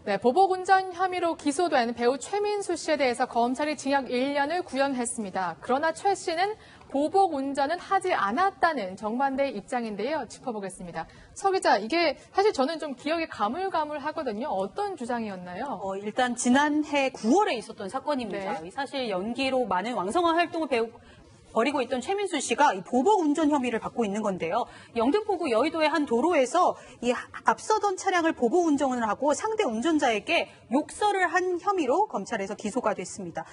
네, 보복운전 혐의로 기소된 배우 최민수 씨에 대해서 검찰이 징역 1년을 구형했습니다. 그러나 최 씨는 보복운전은 하지 않았다는 정반대의 입장인데요. 짚어보겠습니다. 서 기자, 이게 사실 저는 좀 기억이 가물가물하거든요. 어떤 주장이었나요? 일단 지난해 9월에 있었던 사건입니다. 네. 사실 연기로 많은 왕성한 활동을 벌이고 있던 최민수 씨가 이 보복 운전 혐의를 받고 있는 건데요. 영등포구 여의도의 한 도로에서 이 앞서던 차량을 보복 운전을 하고 상대 운전자에게 욕설을 한 혐의로 검찰에서 기소가 됐습니다.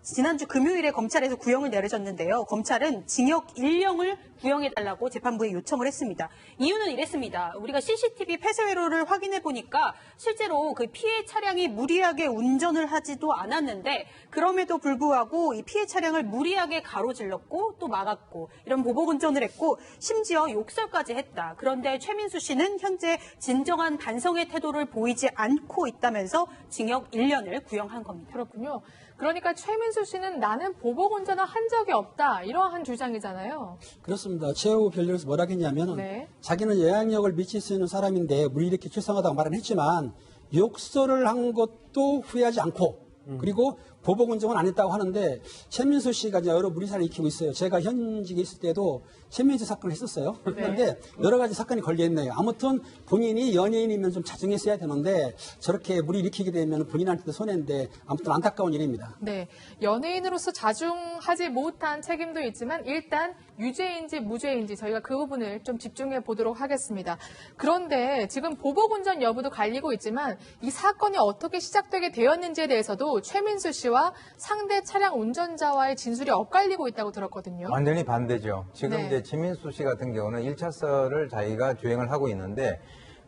지난주 금요일에 검찰에서 구형을 내려졌는데요. 검찰은 징역 1년을 구형해달라고 재판부에 요청을 했습니다. 이유는 이랬습니다. 우리가 CCTV 폐쇄회로를 확인해 보니까 실제로 그 피해 차량이 무리하게 운전을 하지도 않았는데 그럼에도 불구하고 이 피해 차량을 무리하게 가로질렀고 또 막았고 이런 보복 운전을 했고 심지어 욕설까지 했다. 그런데 최민수 씨는 현재 진정한 반성의 태도를 보이지 않고 있다면서 징역 1년을 구형한 겁니다. 그렇군요. 그러니까 최민수 씨는 나는 보복운전을 한 적이 없다. 이러한 주장이잖아요. 그렇습니다. 최후 변론에서 뭐라 했냐면 네. 자기는 영향력을 미칠 수 있는 사람인데 물이 이렇게 출성하다고 말은 했지만 욕설을 한 것도 후회하지 않고 그리고 보복운전은 안 했다고 하는데 최민수 씨가 이제 여러 무리사를 익히고 있어요. 제가 현직에 있을 때도 최민수 사건을 했었어요. 그런데 여러 가지 사건이 걸려있네요. 아무튼 본인이 연예인이면 좀 자중했어야 되는데 저렇게 무리 일으키게 되면 본인한테도 손해인데 아무튼 안타까운 일입니다. 네, 연예인으로서 자중하지 못한 책임도 있지만 일단 유죄인지 무죄인지 저희가 그 부분을 좀 집중해 보도록 하겠습니다. 그런데 지금 보복운전 여부도 갈리고 있지만 이 사건이 어떻게 시작되게 되었는지에 대해서도 최민수 씨와 상대 차량 운전자와의 진술이 엇갈리고 있다고 들었거든요. 완전히 반대죠. 지금 네. 이제 최민수 씨 같은 경우는 1차선을 자기가 주행을 하고 있는데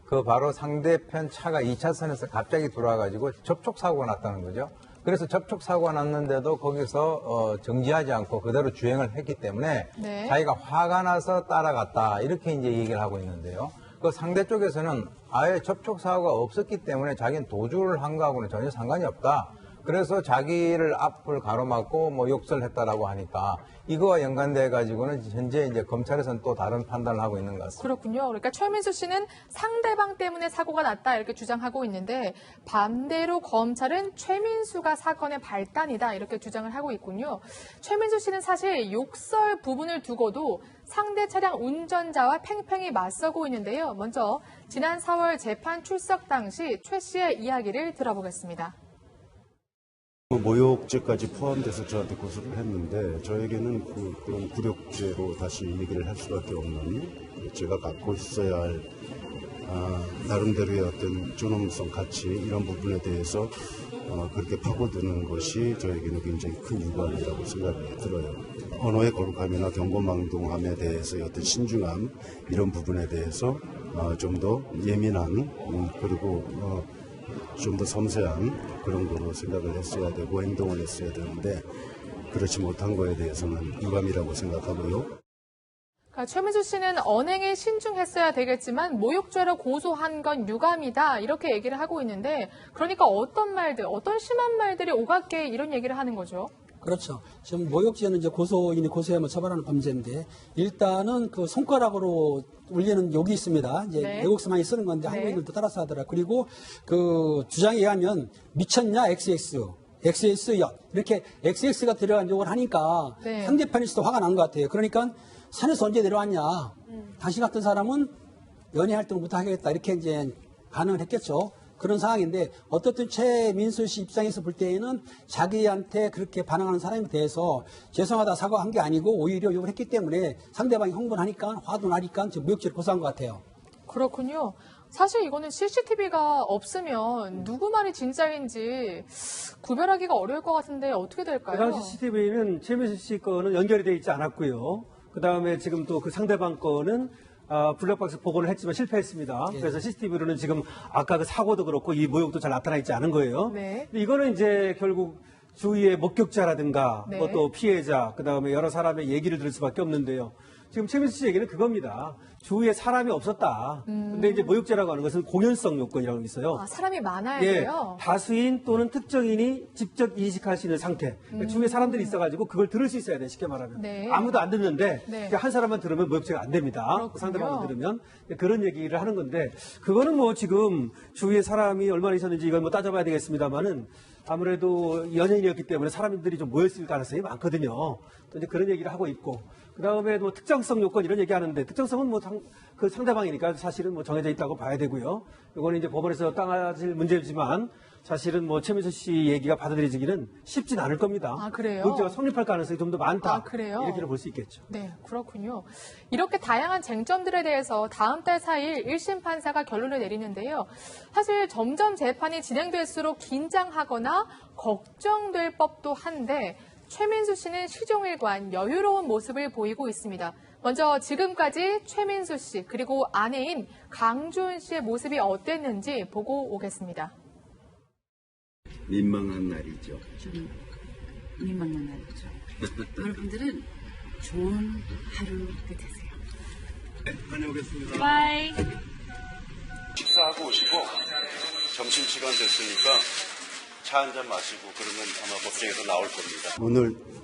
그 바로 상대편 차가 2차선에서 갑자기 들어와가지고 접촉사고가 났다는 거죠. 그래서 접촉사고가 났는데도 거기서 정지하지 않고 그대로 주행을 했기 때문에 네. 자기가 화가 나서 따라갔다 이렇게 이제 얘기를 하고 있는데요. 그 상대 쪽에서는 아예 접촉사고가 없었기 때문에 자기는 도주를 한 거하고는 전혀 상관이 없다. 그래서 자기를 앞을 가로막고 뭐 욕설했다라고 하니까 이거와 연관돼 가지고는 현재 이제 검찰에서는 또 다른 판단을 하고 있는 것 같습니다. 그렇군요. 그러니까 최민수 씨는 상대방 때문에 사고가 났다 이렇게 주장하고 있는데 반대로 검찰은 최민수가 사건의 발단이다 이렇게 주장을 하고 있군요. 최민수 씨는 사실 욕설 부분을 두고도 상대 차량 운전자와 팽팽히 맞서고 있는데요. 먼저 지난 4월 재판 출석 당시 최 씨의 이야기를 들어보겠습니다. 모욕죄까지 포함돼서 저한테 고소를 했는데 저에게는 그런 굴욕죄로 다시 얘기를 할 수밖에 없는 제가 갖고 있어야 할 나름대로의 어떤 존엄성, 가치 이런 부분에 대해서 그렇게 파고드는 것이 저에게는 굉장히 큰 유감이라고 생각이 들어요. 언어의 거룩함이나 경고망동함에 대해서의 어떤 신중함 이런 부분에 대해서 좀 더 예민한 그리고 좀 더 섬세한 그런 거로 생각을 했어야 되고 행동을 했어야 되는데 그렇지 못한 거에 대해서는 유감이라고 생각하고요. 그러니까 최민수 씨는 언행에 신중했어야 되겠지만 모욕죄로 고소한 건 유감이다 이렇게 얘기를 하고 있는데 그러니까 어떤 말들, 어떤 심한 말들이 오갔게 이런 얘기를 하는 거죠? 그렇죠. 지금 모욕죄는 이제 고소인이 고소하면 처벌하는 범죄인데 일단은 그 손가락으로 울리는 욕이 있습니다. 이제 네. 외국서 많이 쓰는 건데 네. 한국인들도 따라서 하더라. 그리고 그 주장에 의하면 미쳤냐 XX 이렇게 XX가 들어간 욕을 하니까 네. 상대편에서도 화가 난 것 같아요. 그러니까 산에서 언제 내려왔냐. 당신 같은 사람은 연예 활동을 못 하겠다 이렇게 이제 반응을 했겠죠. 그런 상황인데 어떻든 최민수 씨 입장에서 볼 때에는 자기한테 그렇게 반응하는 사람에 대해서 죄송하다 사과한 게 아니고 오히려 욕을 했기 때문에 상대방이 흥분하니까 화도 나니까 지금 무역죄를 고소한 것 같아요. 그렇군요. 사실 이거는 CCTV가 없으면 누구 말이 진짜인지 구별하기가 어려울 것 같은데 어떻게 될까요? 그 당시 CCTV는 최민수 씨 거는 연결이 되어 있지 않았고요. 그 다음에 지금 또 그 상대방 거는 블랙박스 복원을 했지만 실패했습니다. 예. 그래서 CCTV로는 지금 아까 그 사고도 그렇고 이 모욕도 잘 나타나 있지 않은 거예요. 네. 이거는 이제 결국 주위의 목격자라든가 네. 뭐 또 피해자, 그다음에 여러 사람의 얘기를 들을 수밖에 없는데요. 지금 최민수 씨 얘기는 그겁니다. 주위에 사람이 없었다. 근데 이제 모욕죄라고 하는 것은 공연성 요건이라고 있어요. 아, 사람이 많아야 예, 돼요. 다수인 또는 특정인이 직접 인식할 수 있는 상태. 그러니까 주위에 사람들이 있어가지고 그걸 들을 수 있어야 돼, 쉽게 말하면. 네. 아무도 안 듣는데 네. 한 사람만 들으면 모욕죄가 안 됩니다. 그렇군요. 상대방만 들으면. 그런 얘기를 하는 건데 그거는 뭐 지금 주위에 사람이 얼마나 있었는지 이건 뭐 따져봐야 되겠습니다만은 아무래도 연예인이었기 때문에 사람들이 좀 모였을 가능성이 많거든요. 또 이제 그런 얘기를 하고 있고. 그 다음에 뭐 특정성 요건 이런 얘기 하는데 특정성은 뭐 그 상대방이니까 사실은 뭐 정해져 있다고 봐야 되고요. 이거는 이제 법원에서 따질 문제지만 사실은 뭐 최민수 씨 얘기가 받아들여지기는 쉽진 않을 겁니다. 아, 그래요? 모욕죄가 성립할 가능성이 좀 더 많다. 아, 그래요? 이렇게는 볼 수 있겠죠. 네, 그렇군요. 이렇게 다양한 쟁점들에 대해서 다음 달 4일 1심 판사가 결론을 내리는데요. 사실 점점 재판이 진행될수록 긴장하거나 걱정될 법도 한데 최민수 씨는 시종일관 여유로운 모습을 보이고 있습니다. 먼저 지금까지 최민수 씨 그리고 아내인 강주은 씨의 모습이 어땠는지 보고 오겠습니다. 민망한 날이죠. 좀 민망한 날이죠. 여러분들은 좋은 하루 되세요. 다녀오겠습니다. 바이. 식사하고 오시고 점심시간 됐으니까 차 한 잔 마시고 그러면 아마 법정에서 나올 겁니다. 오늘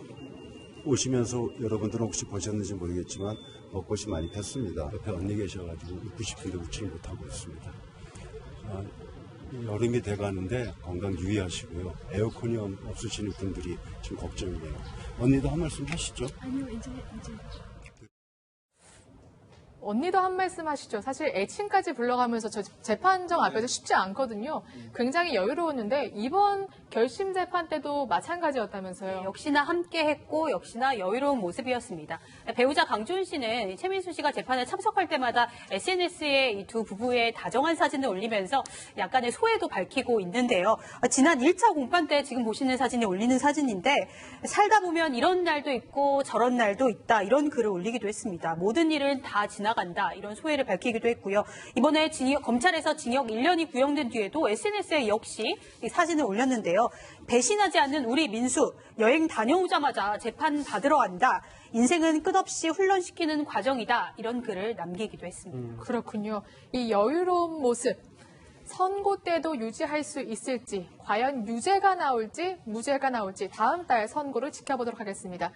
오시면서 여러분들은 혹시 보셨는지 모르겠지만 벚꽃이 많이 폈습니다. 옆에 언니 계셔가지고 웃고 싶은데 웃지를 못하고 있습니다. 여름이 돼가는데 건강 유의하시고요. 에어컨이 없으시는 분들이 지금 걱정이에요. 언니도 한 말씀 하시죠. 아니요, 이제. 언니도 한 말씀 하시죠. 사실 애칭까지 불러가면서 저 재판정 앞에서 쉽지 않거든요. 굉장히 여유로웠는데 이번 결심 재판 때도 마찬가지였다면서요. 역시나 함께했고 역시나 여유로운 모습이었습니다. 배우자 강주은 씨는 최민수 씨가 재판에 참석할 때마다 SNS에 이 두 부부의 다정한 사진을 올리면서 약간의 소회도 밝히고 있는데요. 지난 1차 공판 때 지금 보시는 사진이 올리는 사진인데 살다 보면 이런 날도 있고 저런 날도 있다 이런 글을 올리기도 했습니다. 모든 일은 다 지나간다 이런 소회를 밝히기도 했고요. 이번에 검찰에서 징역 1년이 구형된 뒤에도 SNS에 역시 이 사진을 올렸는데요. 배신하지 않는 우리 민수, 여행 다녀오자마자 재판 받으러 간다. 인생은 끝없이 훈련시키는 과정이다. 이런 글을 남기기도 했습니다. 그렇군요. 이 여유로운 모습, 선고 때도 유지할 수 있을지, 과연 유죄가 나올지, 무죄가 나올지 다음 달 선고를 지켜보도록 하겠습니다.